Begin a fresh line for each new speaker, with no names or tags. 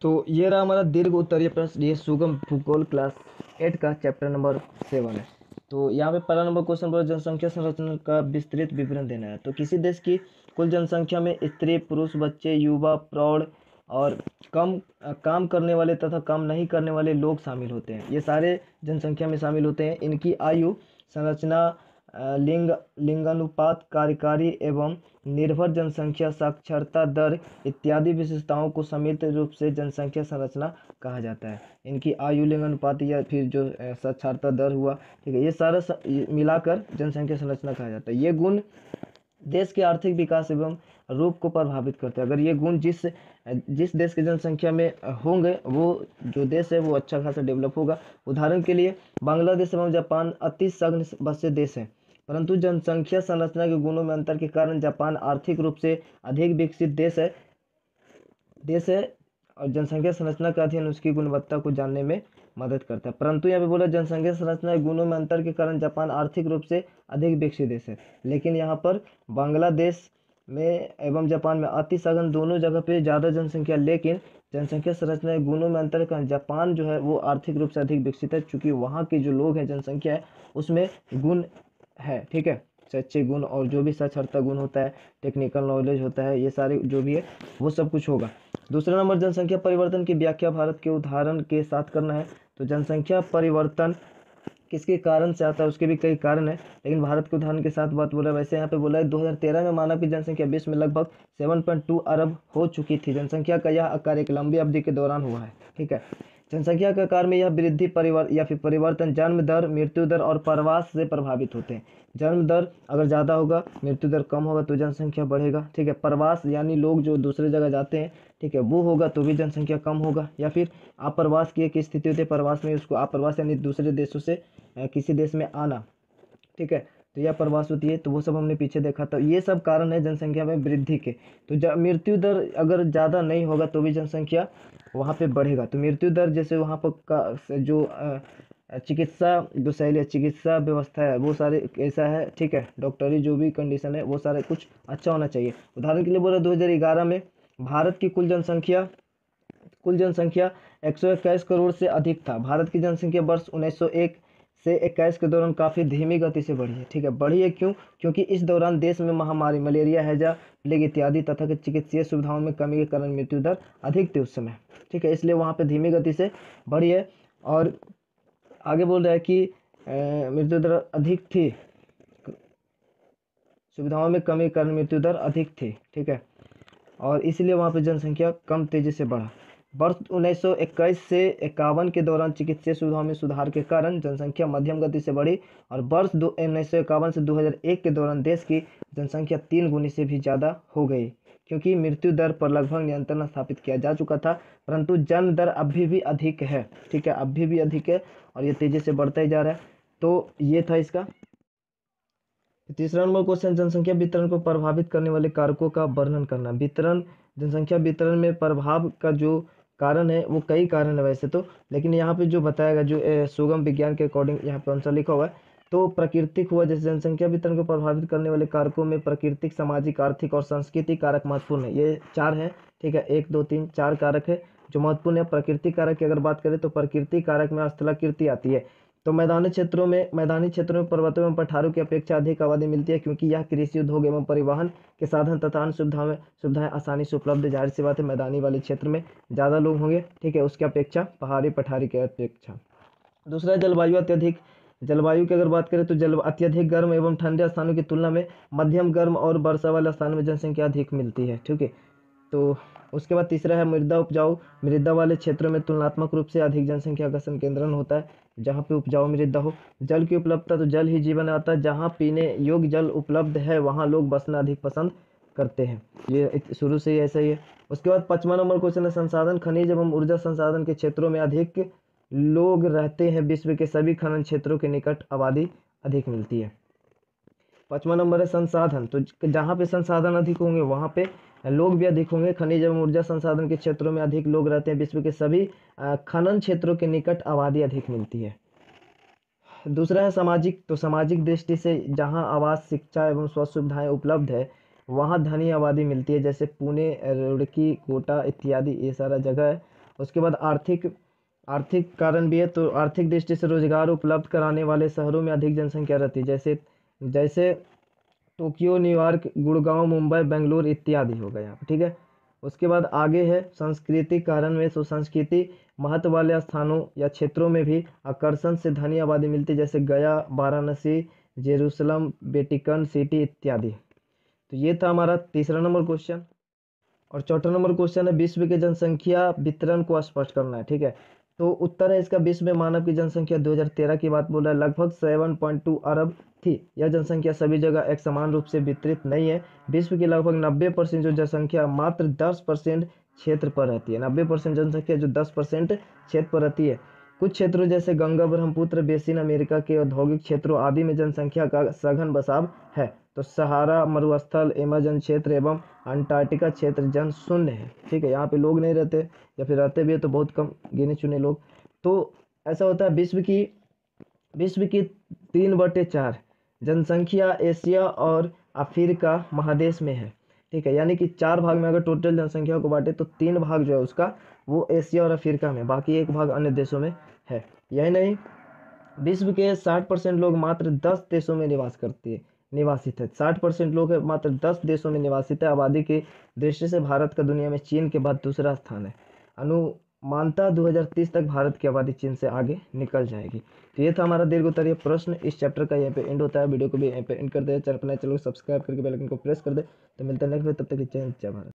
तो ये रहा हमारा दीर्घ उत्तरीय प्रश्न, ये सुगम भूगोल क्लास 8 का चैप्टर नंबर 7 है। तो यहाँ पे पहला नंबर क्वेश्चन पर जनसंख्या संरचना का विस्तृत विवरण देना है। तो किसी देश की कुल जनसंख्या में स्त्री, पुरुष, बच्चे, युवा, प्रौढ़ और काम करने वाले तथा काम नहीं करने वाले लोग शामिल होते हैं। ये सारे जनसंख्या में शामिल होते हैं। इनकी आयु, संरचना, लिंगानुपात, कार्यकारी एवं निर्भर जनसंख्या, साक्षरता दर इत्यादि विशेषताओं को सम्मिलित रूप से जनसंख्या संरचना कहा जाता है। इनकी आयु, लिंगानुपात या फिर जो साक्षरता दर हुआ, ठीक है, ये सारा मिलाकर जनसंख्या संरचना कहा जाता है। ये गुण देश के आर्थिक विकास एवं रूप को प्रभावित करते हैं। अगर ये गुण जिस देश की जनसंख्या में होंगे, वो जो देश है वो अच्छा खासा डेवलप होगा। उदाहरण के लिए बांग्लादेश एवं जापान अति सघन बसे देश हैं, परंतु जनसंख्या संरचना के गुणों में अंतर के कारण जापान आर्थिक रूप से अधिक विकसित देश है और जनसंख्या संरचना का अध्ययन उसकी गुणवत्ता को जानने में मदद करता है। परंतु यहाँ पे बोला जनसंख्या संरचना के गुणों में अंतर के कारण जापान आर्थिक रूप से अधिक विकसित देश है, लेकिन यहाँ पर बांग्लादेश में एवं जापान में अति सघन दोनों जगह पे ज़्यादा जनसंख्या, लेकिन जनसंख्या संरचना के गुणों में अंतर के कारण जापान जो है वो आर्थिक रूप से अधिक विकसित है, चूँकि वहाँ के जो लोग हैं, जनसंख्या है, उसमें गुण है, ठीक है, अच्छे गुण और जो भी साक्षरता गुण होता है, टेक्निकल नॉलेज होता है, ये सारे जो भी है वो सब कुछ होगा। दूसरा नंबर, जनसंख्या परिवर्तन की व्याख्या भारत के उदाहरण के साथ करना है। तो जनसंख्या परिवर्तन किसके कारण से आता है, उसके भी कई कारण है, लेकिन भारत के उदाहरण के साथ बात बोला। वैसे यहाँ पे बोला है 2013 में मानव की जनसंख्या विश्व में लगभग 7.2 अरब हो चुकी थी। जनसंख्या का यह आकार एक लंबी अवधि के दौरान हुआ है, ठीक है। जनसंख्या के आकार में यह वृद्धि परिवर्तन जन्म दर, मृत्यु दर और प्रवास से प्रभावित होते हैं। जन्म दर अगर ज़्यादा होगा, मृत्यु दर कम होगा तो जनसंख्या बढ़ेगा, ठीक है। प्रवास यानी लोग जो दूसरे जगह जाते हैं, ठीक है, वो होगा तो भी जनसंख्या कम होगा। या फिर अप्रवास की एक स्थिति होती है, प्रवास में उसको अप्रवास यानी दूसरे देशों से किसी देश में आना, ठीक है, तो यह प्रवास होती है। तो वो सब हमने पीछे देखा था। ये सब कारण है जनसंख्या में वृद्धि के। तो मृत्यु दर अगर ज़्यादा नहीं होगा तो भी जनसंख्या वहाँ पे बढ़ेगा। तो मृत्यु दर जैसे वहाँ पर का जो चिकित्सा जो शैली, चिकित्सा व्यवस्था है, वो सारे ऐसा है, ठीक है, डॉक्टरी जो भी कंडीशन है वो सारे कुछ अच्छा होना चाहिए। उदाहरण के लिए बोला 2011 में भारत की कुल जनसंख्या 121 करोड़ से अधिक था। भारत की जनसंख्या वर्ष 1901 से 21 के दौरान काफ़ी धीमी गति से बढ़ी है, ठीक है। बढ़ी है क्यों? क्योंकि इस दौरान देश में महामारी, मलेरिया, हैजा, प्लेग इत्यादि तथा के चिकित्सीय सुविधाओं में कमी के कारण मृत्यु दर अधिक थी उस समय, ठीक है, इसलिए वहाँ पे धीमी गति से बढ़ी है। और आगे बोल रहा है कि मृत्यु दर अधिक थी, सुविधाओं में कमी के कारण मृत्यु दर अधिक थी, ठीक है, और इसलिए वहाँ पे जनसंख्या कम तेजी से बढ़ा। वर्ष 1921 से 51 के दौरान चिकित्सीय सुविधाओं में सुधार के कारण जनसंख्या मध्यम गति से बढ़ी और वर्ष 1951 से 2001 के दौरान देश की जनसंख्या 3 गुनी से भी ज़्यादा हो गई, क्योंकि मृत्यु दर पर लगभग नियंत्रण स्थापित किया जा चुका था, परंतु जन्म दर अभी भी अधिक है, ठीक है, अभी भी अधिक है और ये तेज़ी से बढ़ता ही जा रहा है। तो ये था इसका। तीसरा नंबर क्वेश्चन, जनसंख्या वितरण को प्रभावित करने वाले कारकों का वर्णन करना। जनसंख्या वितरण में प्रभाव का जो कारण है वो कई कारण है वैसे तो, लेकिन यहाँ पे जो बताएगा जो सुगम विज्ञान के अकॉर्डिंग यहाँ पे आंसर लिखा हुआ है, तो प्राकृतिक हुआ। जैसे जनसंख्या वितरण को प्रभावित करने वाले कारकों में प्राकृतिक, सामाजिक, आर्थिक और सांस्कृतिक कारक महत्वपूर्ण है। ये 4 है, ठीक है, 1 2 3 4 कारक है जो महत्वपूर्ण है। प्राकृतिक कारक की अगर बात करें तो प्राकृतिक कारक में स्थलाकृति आती है। तो मैदानी क्षेत्रों में पर्वतों एवं पठारों की अपेक्षा अधिक आबादी मिलती है, क्योंकि यह कृषि, उद्योग एवं परिवहन के साधन तथा अन्य सुविधाएं आसानी से उपलब्ध। जाहिर सी बात है मैदानी वाले क्षेत्र में ज़्यादा लोग होंगे, ठीक है, उसकी अपेक्षा पहाड़ी पठारी की अपेक्षा। दूसरा जलवायु जलवायु की अगर बात करें तो अत्यधिक गर्म एवं ठंडे स्थानों की तुलना में मध्यम गर्म और वर्षा वाले स्थानों में जनसंख्या अधिक मिलती है, ठीक है। तो उसके बाद तीसरा है मृदा उपजाऊ। मृदा वाले क्षेत्रों में तुलनात्मक रूप से अधिक जनसंख्या का संकेंद्रण होता है, जहाँ पे उपजाऊ मृदा हो। जल की उपलब्धता, तो जल ही जीवन आता है, जहाँ पीने योग्य जल उपलब्ध है वहाँ लोग बसना अधिक पसंद करते हैं, ये शुरू से ही ऐसा ही है। उसके बाद 5वां नंबर क्वेश्चन है, संसाधन, खनिज एवं ऊर्जा संसाधन के क्षेत्रों में अधिक लोग रहते हैं, विश्व के सभी खनन क्षेत्रों के निकट आबादी अधिक मिलती है। 5वां नंबर है संसाधन, तो जहाँ पे संसाधन अधिक होंगे वहाँ पे लोग भी अधिक होंगे। खनिज एवं ऊर्जा संसाधन के क्षेत्रों में अधिक लोग रहते हैं, विश्व के सभी खनन क्षेत्रों के निकट आबादी अधिक मिलती है। दूसरा है सामाजिक, तो सामाजिक दृष्टि से जहाँ आवास, शिक्षा एवं स्वास्थ्य सुविधाएं उपलब्ध है वहाँ धनी आबादी मिलती है, जैसे पुणे, रुड़की, कोटा इत्यादि, ये सारा जगह है उसके बाद आर्थिक कारण भी है, तो आर्थिक दृष्टि से रोजगार उपलब्ध कराने वाले शहरों में अधिक जनसंख्या रहती है, जैसे जैसे टोक्यो, न्यूयॉर्क, गुड़गांव, मुंबई, बेंगलुरु इत्यादि हो गया यहाँ पे, ठीक है। उसके बाद आगे है सांस्कृतिक कारण में, तो संस्कृति महत्व वाले स्थानों या क्षेत्रों में भी आकर्षण से धनी आबादी मिलती है, जैसे गया, वाराणसी, जेरूसलम, वेटिकन सिटी इत्यादि। तो ये था हमारा तीसरा नंबर क्वेश्चन। और चौथा नंबर क्वेश्चन है विश्व की जनसंख्या वितरण को स्पष्ट करना है, ठीक है। तो उत्तर है इसका, विश्व में मानव की जनसंख्या 2013 की बात बोल रहा है, लगभग 7.2 अरब थी। यह जनसंख्या सभी जगह एक समान रूप से वितरित नहीं है। विश्व की लगभग 90% जो जनसंख्या मात्र 10% क्षेत्र पर रहती है। 90% जनसंख्या जो 10% क्षेत्र पर रहती है। कुछ क्षेत्रों जैसे गंगा ब्रह्मपुत्र बेसिन, अमेरिका के औद्योगिक क्षेत्रों आदि में जनसंख्या का सघन बसाव है। तो सहारा मरुस्थल, अमेजन क्षेत्र एवं अंटार्कटिका क्षेत्र जन शून्य है, ठीक है। यहाँ पे लोग नहीं रहते, या फिर रहते भी है तो बहुत कम, गिने चुने लोग। तो ऐसा होता है, विश्व की 3/4 जनसंख्या एशिया और अफ्रीका महादेश में है, ठीक है। यानी कि 4 भाग में अगर टोटल जनसंख्या को बांटे तो 3 भाग जो है उसका वो एशिया और अफ्रीका में, बाकी 1 भाग अन्य देशों में है। यही नहीं, विश्व के 60% लोग मात्र 10 देशों में निवासित है। 60% लोग है मात्र 10 देशों में निवासित है। आबादी की दृष्टि से भारत का दुनिया में चीन के बाद दूसरा स्थान है। अनुमानतः 2030 तक भारत की आबादी चीन से आगे निकल जाएगी। तो ये था हमारा दीर्घ उत्तरीय प्रश्न। इस चैप्टर का यहाँ पे एंड होता है। वीडियो को भी यहाँ पे एंड कर दे, चैनल को सब्सक्राइब करके बेल आइकन को प्रेस कर दे। तो मिलते हैं नेक्स्ट वीडियो, तब तक जय हिंद, जय भारत।